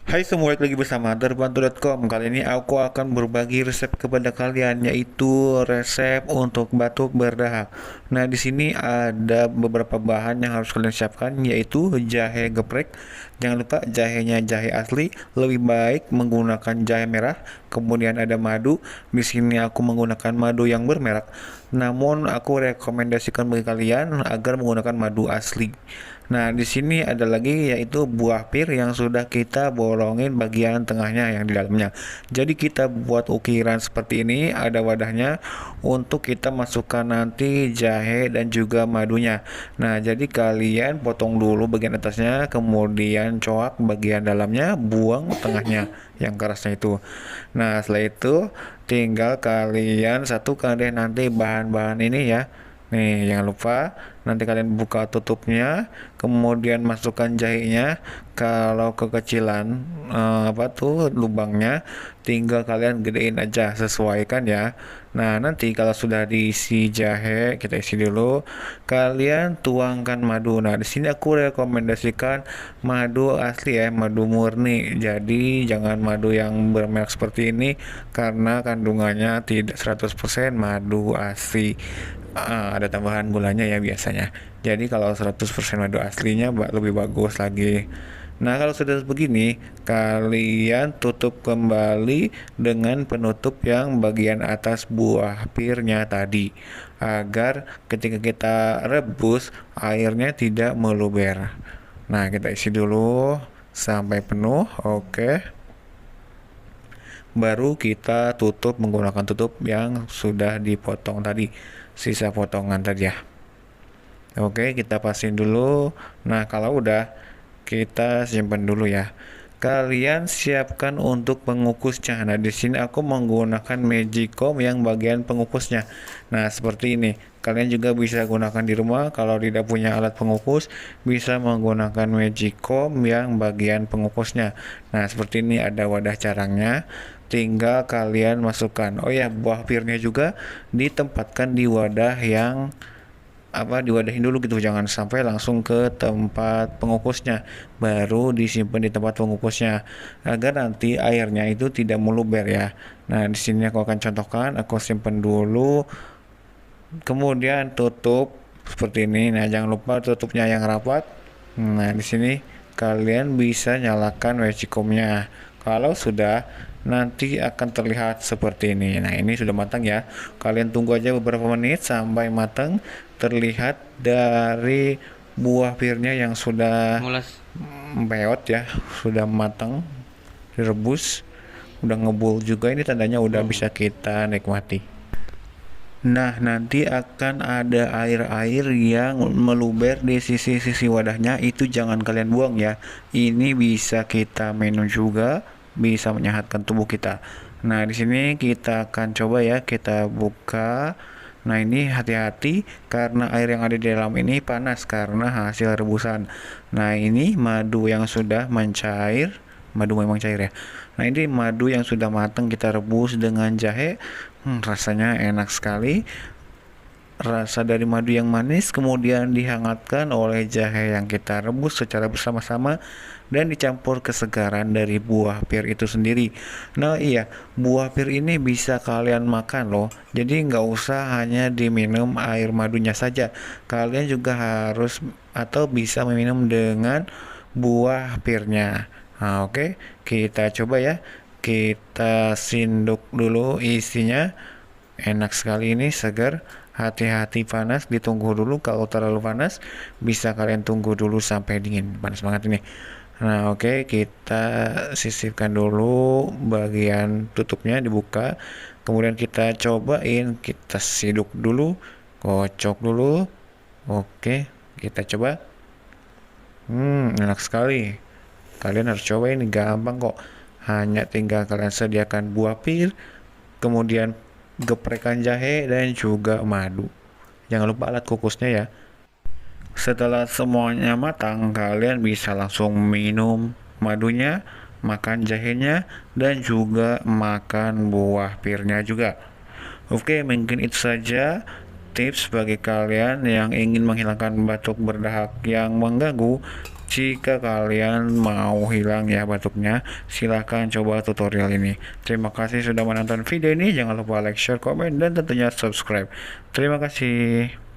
Hai semua, balik lagi bersama Terbantu.com. Kali ini aku akan berbagi resep kepada kalian, yaitu resep untuk batuk berdahak. Nah, di sini ada beberapa bahan yang harus kalian siapkan, yaitu jahe geprek. Jangan lupa jahenya jahe asli, lebih baik menggunakan jahe merah. Kemudian ada madu. Di sini aku menggunakan madu yang bermerek. Namun aku rekomendasikan bagi kalian agar menggunakan madu asli. Nah, di sini ada lagi yaitu buah pir yang sudah kita bolongin bagian tengahnya yang di dalamnya. Jadi kita buat ukiran seperti ini, ada wadahnya untuk kita masukkan nanti jahe dan juga madunya. Nah, jadi kalian potong dulu bagian atasnya, kemudian coak bagian dalamnya, buang tengahnya yang kerasnya itu. Nah, setelah itu tinggal kalian satukan deh nanti bahan-bahan ini ya. Nih, jangan lupa nanti kalian buka tutupnya, kemudian masukkan jahenya. Kalau kekecilan apa tuh lubangnya, tinggal kalian gedein aja, sesuaikan ya. Nah, nanti kalau sudah diisi jahe, kita isi dulu. Kalian tuangkan madu. Nah, di sini aku rekomendasikan madu asli ya, madu murni. Jadi jangan madu yang bermerek seperti ini karena kandungannya tidak 100% madu asli. Ada tambahan gulanya ya biasanya. Jadi kalau 100% madu aslinya lebih bagus lagi. Nah, kalau sudah begini, kalian tutup kembali dengan penutup yang bagian atas buah pirnya tadi, agar ketika kita rebus, airnya tidak meluber. Nah, kita isi dulu sampai penuh, oke. Baru kita tutup menggunakan tutup yang sudah dipotong tadi, sisa potongan tadi ya. Oke, kita pasin dulu. Nah, kalau udah, kita simpan dulu ya. Kalian siapkan untuk pengukusnya. Nah, di sini aku menggunakan Magicom yang bagian pengukusnya. Nah, seperti ini. Kalian juga bisa gunakan di rumah. Kalau tidak punya alat pengukus, bisa menggunakan Magicom yang bagian pengukusnya. Nah, seperti ini ada wadah carangnya. Tinggal kalian masukkan. Oh ya, buah pirnya juga ditempatkan di wadah yang diwadahin dulu gitu, jangan sampai langsung ke tempat pengukusnya, baru disimpan di tempat pengukusnya agar nanti airnya itu tidak meluber ya. Nah, di sini aku akan contohkan, aku simpan dulu, kemudian tutup seperti ini. Nah, jangan lupa tutupnya yang rapat. Nah, di sini kalian bisa nyalakan magicomnya. Kalau sudah, nanti akan terlihat seperti ini. Nah, ini sudah matang ya. Kalian tunggu aja beberapa menit sampai matang. Terlihat dari buah pirnya yang sudah Mulas. meot ya, sudah matang, direbus, udah ngebul juga. Ini tandanya udah bisa kita nikmati. Nah, nanti akan ada air-air yang meluber di sisi-sisi wadahnya, itu jangan kalian buang ya. Ini bisa kita minum juga, bisa menyehatkan tubuh kita. Nah, di sini kita akan coba ya, kita buka. Nah, ini hati-hati karena air yang ada di dalam ini panas karena hasil rebusan. Nah, ini madu yang sudah mencair, madu memang cair ya. Nah, ini madu yang sudah matang kita rebus dengan jahe. Rasanya enak sekali. Rasa dari madu yang manis kemudian dihangatkan oleh jahe yang kita rebus secara bersama-sama dan dicampur kesegaran dari buah pir itu sendiri. Nah iya, buah pir ini bisa kalian makan loh. Jadi nggak usah hanya diminum air madunya saja. Kalian juga harus atau bisa meminum dengan buah pirnya. Nah, oke, kita coba ya. Kita sinduk dulu isinya. Enak sekali ini, segar. Hati-hati panas, ditunggu dulu. Kalau terlalu panas, bisa kalian tunggu dulu sampai dingin. Panas banget ini. Nah, oke, kita sisipkan dulu bagian tutupnya, dibuka. Kemudian kita cobain, kita siduk dulu, kocok dulu. Oke, kita coba. Enak sekali. Kalian harus coba, ini gampang kok. Hanya tinggal kalian sediakan buah pir, kemudian geprekan jahe dan juga madu. Jangan lupa alat kukusnya ya. Setelah semuanya matang, kalian bisa langsung minum madunya, makan jahenya, dan juga makan buah pirnya juga. Oke, mungkin itu saja tips bagi kalian yang ingin menghilangkan batuk berdahak yang mengganggu. Jika kalian mau hilang ya batuknya, silahkan coba tutorial ini. Terima kasih sudah menonton video ini. Jangan lupa like, share, komen, dan tentunya subscribe. Terima kasih.